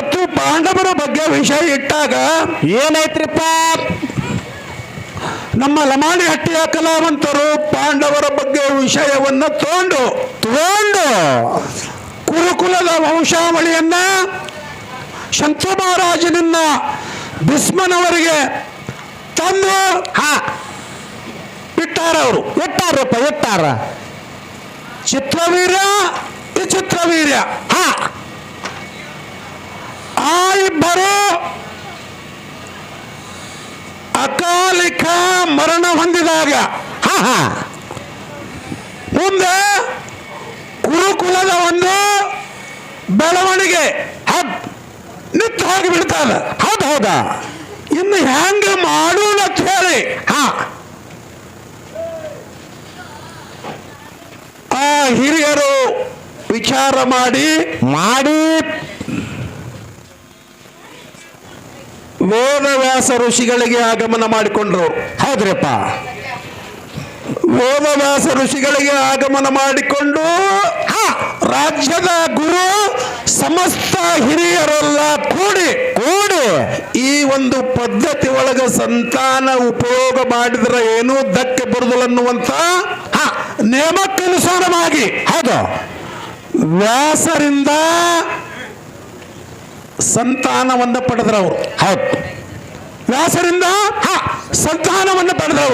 ಮತ್ತು ಪಾಂಡವರ ಬಗ್ಗೆ ವಿಷಯ ಇಟ್ಟಾಗ ಏನೈತ್ರಿಪ್ಪ? ನಮ್ಮ ಲಮಾಣಿ ಹಟ್ಟಿಯ ಕಲಾವಂತರು ಪಾಂಡವರ ಬಗ್ಗೆ ವಿಷಯವನ್ನ ತಗೊಂಡು ಕುರುಕುಲದ ವಂಶಾವಳಿಯನ್ನ ಶಂತು ಮಹಾರಾಜನನ್ನ ಭೀಷ್ಮನವರಿಗೆ ತಂದು ಇಟ್ಟಾರ ಚಿತ್ರವೀರ್ಯ ವಿಚಿತ್ರವೀರ್ಯ ಆ ಇಬ್ಬರು ಅಕಾಲಿಕ ಮರಣ ಹೊಂದಿದಾಗ ಮುಂದೆ ಕುರುಕುಲದ ಒಂದು ಬೆಳವಣಿಗೆ ನಿಂತು ಹೋಗಿ ಬಿಡ್ತಾರೆ. ಹೌದಾ? ಇನ್ನು ಹೆಂಗ ಮಾಡೋಣ ಅಂತ ಹೇಳಿ ಆ ಹಿರಿಯರು ವಿಚಾರ ಮಾಡಿ ವೇದವ್ಯಾಸ ಋಷಿಗಳಿಗೆ ಆಗಮನ ಮಾಡಿಕೊಂಡ್ರು. ಹೌದ್ರಪ್ಪ. ವೇದವ್ಯಾಸ ಋಷಿಗಳಿಗೆ ಆಗಮನ ಮಾಡಿಕೊಂಡು ರಾಜ್ಯದ ಗುರು ಸಮಸ್ತ ಹಿರಿಯರೆಲ್ಲ ಕೂಡಿ ಈ ಒಂದು ಪದ್ಧತಿ ಒಳಗ ಸಂತಾನ ಉಪಯೋಗ ಮಾಡಿದ್ರೆ ಏನೂ ಧಕ್ಕೆ ಬರುದಿಲ್ಲ ಅನ್ನುವಂತ ನೇಮಕ್ಕನುಸಾರವಾಗಿ ವ್ಯಾಸರಿಂದ ಸಂತಾನವನ್ನು ಪಡೆದ್ರವರು. ವ್ಯಾಸರಿಂದ ಸಂತಾನವನ್ನು ಪಡೆದು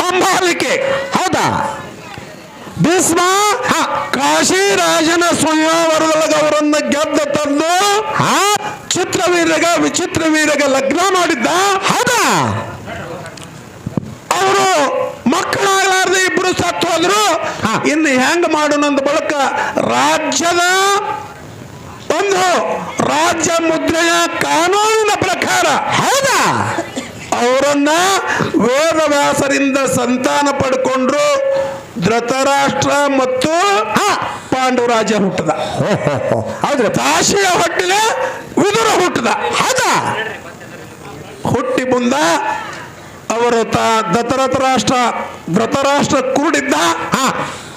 ಅಂಬಾಲಿಕೆ. ಭೀಷ್ಮ ಕಾಶಿರಾಜನ ಸ್ವಯಂವರದೊಳಗೆ ಅವರನ್ನ ಗೆದ್ದ ತಂದು ವಿಚಿತ್ರವೀರಗ ಲಗ್ನ ಮಾಡಿದ್ದ. ಅವರು ಮಕ್ಕಳಾಗಲಾರ್ದೆ ಇಬ್ರು ಸತ್ತು ಹೋದ್ರು. ಇನ್ನು ಹೆಂಗ ಮಾಡೋಣ ಅಂದ ಬಳಿಕ ರಾಜ್ಯದ ಒಂದು ರಾಜ್ಯ ಮುದ್ರೆಯ ಕಾನೂನಿನ ಪ್ರಕಾರ ಅವರನ್ನ ವೇದವ್ಯಾಸರಿಂದ ಸಂತಾನ ಪಡ್ಕೊಂಡ್ರು. ಧೃತರಾಷ್ಟ್ರ ಮತ್ತು ಪಾಂಡುರಾಜ ಹುಟ್ಟದ. ಕಾಶಿಯ ಹೊಟ್ಟಿನ ವಿದುರ ಹುಟ್ಟದ. ಹುಟ್ಟಿ ಮುಂದ ಅವರು ಧೃತರಾಷ್ಟ್ರ ಕುರುಡಿದ್ದ.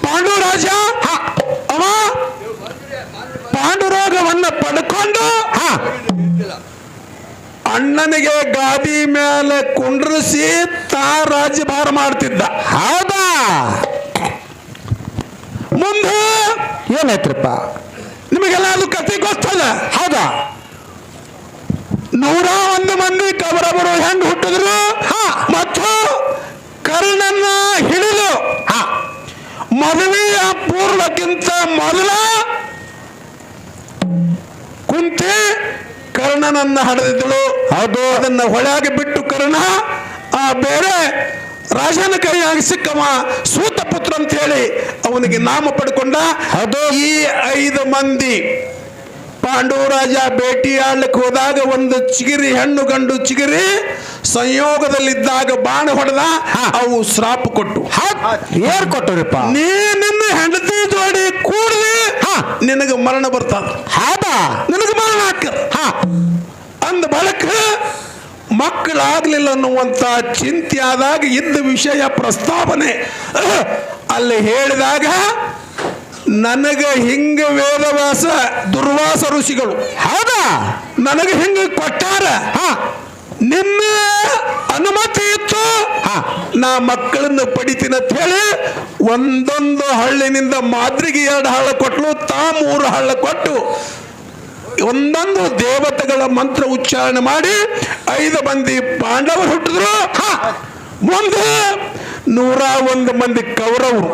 ಪಾಂಡುರಾಜ ಅವ ಪಾಂಡುರೋಗವನ್ನು ಪಡ್ಕೊಂಡು ಅಣ್ಣನಿಗೆ ಗಾದಿ ಮೇಲೆ ಕುಂಡ್ರಿಸಿ ರಾಜ್ಯಭಾರ ಮಾಡ್ತಿದ್ದ. ಮುಂದೆ ಏನಾಯ್ತ್ರಪ್ಪ? ನಿಮಗೆಲ್ಲ ಅದು ಕಥೆ ಗೊತ್ತದ. 101 ಮಂದಿ ಕಬರಬರು ಹೆಂಗ್ ಹುಟ್ಟಿದ್ರು ಮತ್ತು ಕರ್ಣನ ಹಿಡಿದು ಮದುವೆಯ ಪೂರ್ವಕ್ಕಿಂತ ಮೊದಲ ಕುಂತಿ ಕರ್ಣನನ್ನ ಹಡೆದಿದ್ದಳು. ಅದನ್ನ ಹೊಳೆಯಾಗಿ ಬಿಟ್ಟು ಕರ್ಣ ಬೇರೆ ರಾಜನ ಕೈಯಾಗಿ ಸಿಕ್ಕವ ಸೂತ ಪುತ್ರ ಅಂತ ಹೇಳಿ ಅವನಿಗೆ ನಾಮ ಪಡ್ಕೊಂಡ. ಈ 5 ಮಂದಿ ಪಾಂಡುರಾಜ ಭೇಟಿಯಾಡ್ಲಿಕ್ಕೆ ಹೋದಾಗ ಒಂದು ಚಿಗಿರಿ ಹೆಣ್ಣು ಗಂಡು ಚಿಗಿರಿ ಸಂಯೋಗದಲ್ಲಿದ್ದಾಗ ಬಾಣ ಹೊಡೆದ. ಅವು ಶ್ರಾಪ ಕೊಟ್ಟು ಏರ್ ಕೊಟ್ಟರಿಪ್ಪ, ನಿನ್ನ ಹೆಂಡತಿ ಜೋಡಿ ಕೂಡಲಿ ನಿನಗೆ ಮರಣ ಬರ್ತದ, ನಿನಗೆ ಮರಣ ಅಂದ ಬಳಿಕ ಮಕ್ಕಳಾಗ್ಲಿಲ್ಲ ಅನ್ನುವಂತ ಚಿಂತೆ ಆದಾಗ ಇದ್ದ ವಿಷಯ ಪ್ರಸ್ತಾವನೆ ಅಲ್ಲಿ ಹೇಳಿದಾಗ ನನಗ ಹಿಂಗ ವೇದವ್ಯಾಸ ದುರ್ವಾಸ ಋಷಿಗಳು ನನಗೆ ಹಿಂಗ ಕೊಟ್ಟಾರ, ನಿನ್ನ ಅನುಮತಿ ಇತ್ತು ನಾ ಮಕ್ಕಳನ್ನು ಪಡಿತೀನಿ ಅಂತ ಹೇಳಿ ಒಂದೊಂದು ಹಳ್ಳಿನಿಂದ ಮಾದ್ರಿಗೆ 2 ಹಳ್ಳ ಕೊಟ್ಟಲು, 3 ಹಳ್ಳ ಕೊಟ್ಟು ಒಂದೊಂದು ದೇವತೆಗಳ ಮಂತ್ರ ಉಚ್ಚಾರಣೆ ಮಾಡಿ 5 ಮಂದಿ ಪಾಂಡವರು ಹುಟ್ಟಿದ್ರು. ಮುಂದೆ 101 ಮಂದಿ ಕೌರವರು.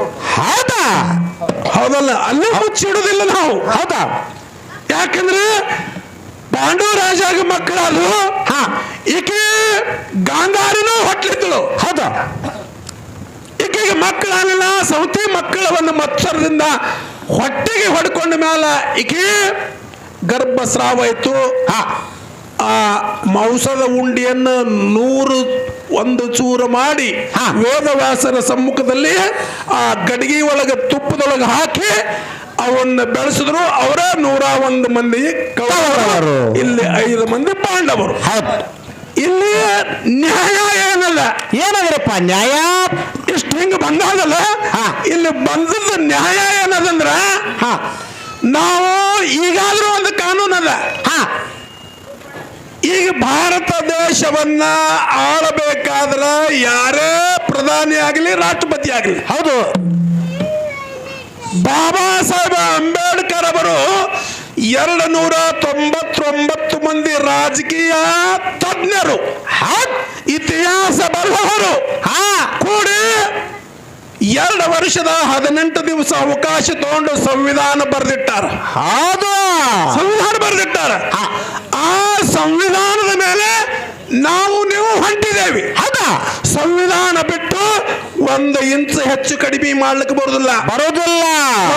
ಹೌದಲ್ಲ? ಅಲ್ಲೂ ಮುಚ್ಚಿಡುದಿಲ್ಲ ನಾವು. ಯಾಕಂದ್ರೆ ಪಾಂಡವರಾಜಾಗ ಮಕ್ಕಳಾದ್ರು. ಈಕೆ ಗಾಂಧಾರಿನೂ ಹೊಟ್ಲಿದ್ದಳು. ಈಕೆಗೆ ಮಕ್ಕಳಾಗಲಿಲ್ಲ. ಸೌತಿ ಮಕ್ಕಳ ಒಂದು ಮತ್ಸರದಿಂದ ಹೊಟ್ಟೆಗೆ ಹೊಡ್ಕೊಂಡ ಮೇಲೆ ಈಕೆ ಗರ್ಭಸ್ರಾವ ಆಯಿತು. ಆ ಮಾಂಸದ ಉಂಡಿಯನ್ನು 101 ಚೂರು ಮಾಡಿ ವೇದವ್ಯಾಸರ ಸಮ್ಮುಖದಲ್ಲಿ ಆ ಗಡಿಗೆ ಒಳಗೆ ತುಪ್ಪದೊಳಗೆ ಹಾಕಿ ಅವನ್ನ ಬೆಳೆಸಿದ್ರು. ಅವರೇ 101 ಮಂದಿ ಕೌರವರು, ಇಲ್ಲಿ 5 ಮಂದಿ ಪಾಂಡವರು. ಇಲ್ಲಿ ನ್ಯಾಯ ಏನಲ್ಲ, ಏನದ್ರಪ್ಪ ನ್ಯಾಯ? ಇಷ್ಟು ಹಿಂಗ ಬಂದಾಗಲ್ಲ ಇಲ್ಲಿ ಬಂದದ ನ್ಯಾಯ ಏನದಂದ್ರ ನಾವು ಈಗಾದ್ರೂ ಒಂದು ಕಾನೂನು ಅದ. ಹಾ ಈಗ ಭಾರತ ದೇಶವನ್ನ ಆಳಬೇಕಾದ್ರ ಯಾರೇ ಪ್ರಧಾನಿ ಆಗಲಿ ರಾಷ್ಟ್ರಪತಿ ಆಗಲಿ, ಹೌದು. ಬಾಬಾ ಸಾಹೇಬ್ ಅಂಬೇಡ್ಕರ್ ಅವರು 299 ಮಂದಿ ರಾಜಕೀಯ ತಜ್ಞರು, ಇತಿಹಾಸ ಬಲ್ಲವರು ಕೂಡಿ 2 ವರ್ಷದ 18 ದಿವಸ ಅವಕಾಶ ತಗೊಂಡು ಸಂವಿಧಾನ ಬರೆದಿಟ್ಟಾರ. ಹೌದು, ಸಂವಿಧಾನ ಬರೆದಿಟ್ಟಾರ. ಆ ಸಂವಿಧಾನದ ಮೇಲೆ ನಾವು ನೀವು ಹೊಂಟಿದ್ದೇವೆ. ಹೌದಾ? ಸಂವಿಧಾನ ಬಿಟ್ಟು 1 ಇಂಚ್ ಹೆಚ್ಚು ಕಡಿಮೆ ಮಾಡ್ಲಿಕ್ಕೆ ಬರುದಿಲ್ಲ.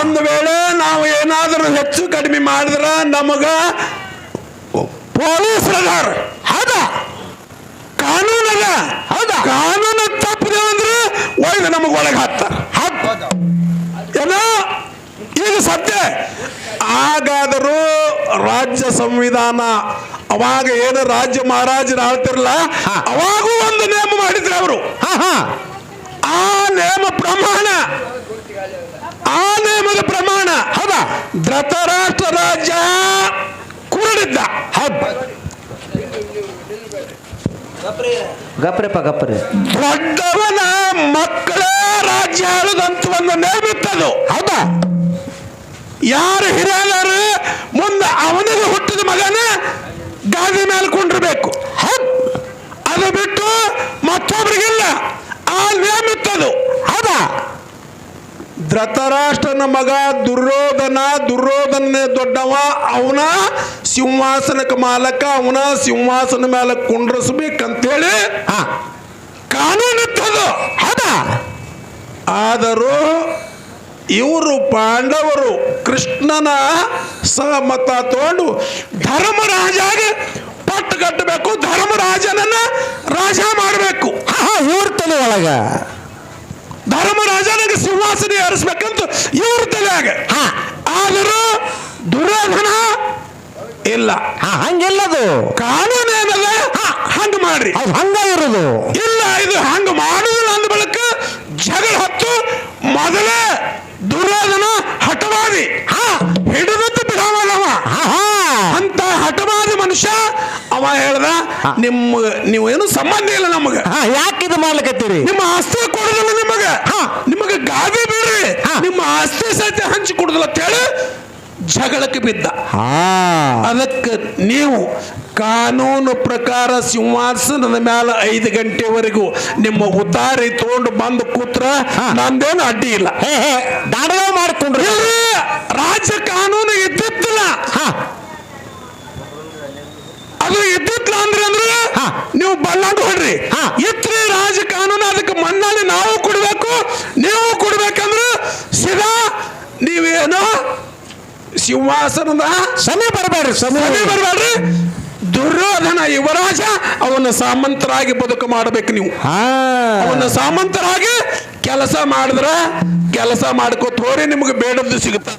ಒಂದು ವೇಳೆ ನಾವು ಏನಾದರೂ ಹೆಚ್ಚು ಕಡಿಮೆ ಮಾಡಿದ್ರ ನಮಗ ಪೊಲೀಸರದಾರ. ಹೌದಾ? ಕಾನೂನದ. ಹೌದಾ? ಕಾನೂನು ತಪ್ಪಿದೆ ಅಂದ್ರೆ ಒಯ್ದು ನಮಗೆ ಒಳಗೆ ಹಾಕ್ತಾರ. ಏನೋ ಈಗ ಸದ್ಯ ಹಾಗಾದರೂ ರಾಜ್ಯ ಸಂವಿಧಾನ ಅವಾಗ ಏನು ರಾಜ್ಯ ಮಹಾರಾಜರು ಆಳ್ತಿರಲ್ಲ, ಅವಾಗೂ ಒಂದು ನೇಮ ಮಾಡಿದ್ರು ಅವರು. ಆ ನೇಮದ ಪ್ರಮಾಣ ಹೌದಾ, ಧೃತರಾಷ್ಟ್ರ ರಾಜ್ಯ ಕುರುಡಿದ್ದ. ಗಪ್ರಿ ದೊಡ್ಡವನ ಮಕ್ಕಳೇ ರಾಜ್ಯ ಆಳದಂತ ಒಂದು ನೇಮ ಇತ್ತದು. ಹೌದಾ? ಯಾರು ಹಿರಿಯರು ಮುಂದೆ ಅವನಿಗೆ ಹುಟ್ಟಿದ ಮಗನ ಗಾದಿ ಮೇಲೆ ಕೊಂಡಿರ್ಬೇಕು. ಅದು ಬಿಟ್ಟು ಮತ್ತೊಬ್ರಿಗಿಲ್ಲ. ಆ ನೇಮ ಇತ್ತದು. ಹೌದಾ? ಧೃತರಾಷ್ಟ್ರನ ಮಗ ದುರ್ಯೋಧನ ದೊಡ್ಡವ, ಅವನ ಸಿಂಹಾಸನಕ್ಕೆ ಮಾಲಕ, ಅವನ ಸಿಂಹಾಸನ ಮೇಲೆ ಕುಂಡ್ರಿಸ್ಬೇಕಂತೇಳಿ ಕಾನೂನಿತ್ತದು. ಹೌದಾ? ಆದರೂ ಇವರು ಪಾಂಡವರು ಕೃಷ್ಣನ ಸಹಮತ ತಗೊಂಡು ಧರ್ಮರಾಜಾಗ ಪಟ್ಟು ಕಟ್ಟಬೇಕು, ಧರ್ಮರಾಜನನ್ನ ರಾಜ ಮಾಡಬೇಕು. ಇವ್ರ ತಲೆ ಒಳಗ ಧರ್ಮರಾಜನಿಗೆ ಸಿಂಹಾಸನ ಏರಿಸ್ಬೇಕಂತ ಇವ್ರ ತಲೆಯಾಗ. ಆದರೂ ದುರ್ಯೋಧನ ಇಲ್ಲ. ಹಂಗೆಲ್ಲದು ಕಾನೂನು ಏನದ ಹಂಗ ಮಾಡ್ರಿ, ಹಂಗ ಇರೋದು ಇಲ್ಲ. ಇದು ಹಂಗ ಮಾಡುದಿಲ್ಲ ಅಂದ ಬಳಿಕ ಜಗಳ ಹತ್ತು. ಮೊದಲೇ ದುರ್ಯೋಧನ ಹಠವಾದಿ, ಹಿಡಿದದ್ದು ಬಿಡವಲ್ಲವ. ಅಂತ ಹಠವಾದಿ ಮನುಷ್ಯ ಅವ ಹೇಳ್ದ, ನೀವು ಏನು ಸಂಬಂಧ ಇಲ್ಲ ನಮಗ, ಯಾಕಿದು ಮಾಡ್ಲಿಕತ್ತೀರಿ? ನಿಮ್ಮ ಆಸ್ತಿ ಕೊಡುದಿಲ್ಲ ನಿಮಗೆ ಗಾದಿ ಬಿಡ್ರಿ, ನಿಮ್ಮ ಆಸ್ತಿ ಸಹಿತ ಹಂಚಿ ಕೊಡುದಿಲ್ಲ ಅಂತ ಹೇಳಿ ಜಗಳಕ್ಕೆ ಬಿದ್ದ. ಅದಕ್ಕೆ ನೀವು ಕಾನೂನು ಪ್ರಕಾರ ಸಿಂಹಾಸನದ ಮೇಲೆ 5 ಗಂಟೆವರೆಗೂ ನಿಮ್ಮ ಉತ್ತಾರಿ ತಗೊಂಡು ಬಂದು ಕೂತ್ರ ನಂದೇನು ಅಡ್ಡಿ ಇಲ್ಲ. ದಾಡಗ ಮಾಡಿಕೊಂಡ್ರಿ. ರಾಜ್ಯ ಕಾನೂನು ಇದ್ದಿತ್ತಿಲ್ಲ. ಅದು ಇದ್ದಿತ್ತಿಲ್ಲ ಅಂದ್ರೆ ನೀವು ಬಳ್ಳಾಂಡು ಹೊಡ್ರಿ. ಇತ್ರಿ ರಾಜ ಕಾನೂನು, ಅದಕ್ಕೆ ಮನ್ನಾಳಿ ನಾವು ಕೊಡ್ಬೇಕು, ನೀವು ಕೊಡ್ಬೇಕಂದ್ರೆ ಸೀದಾ ನೀವೇನೋ ಸಿಂಹಾಸನದ ಸಮಯ ಬರಬೇಡ್ರಿ. ದುರ್ಯೋಧನ ಯುವರಾಜ, ಅವನ ಸಾಮಂತರಾಗಿ ಬದುಕು ಮಾಡಬೇಕು. ನೀವು ಅವನ ಸಾಮಂತರಾಗಿ ಕೆಲಸ ಮಾಡಿದ್ರೆ ಕೆಲಸ ಮಾಡ್ಕೋತ ಹೋರಿ, ನಿಮಗೆ ಬೇಡದ್ದು ಸಿಗುತ್ತ.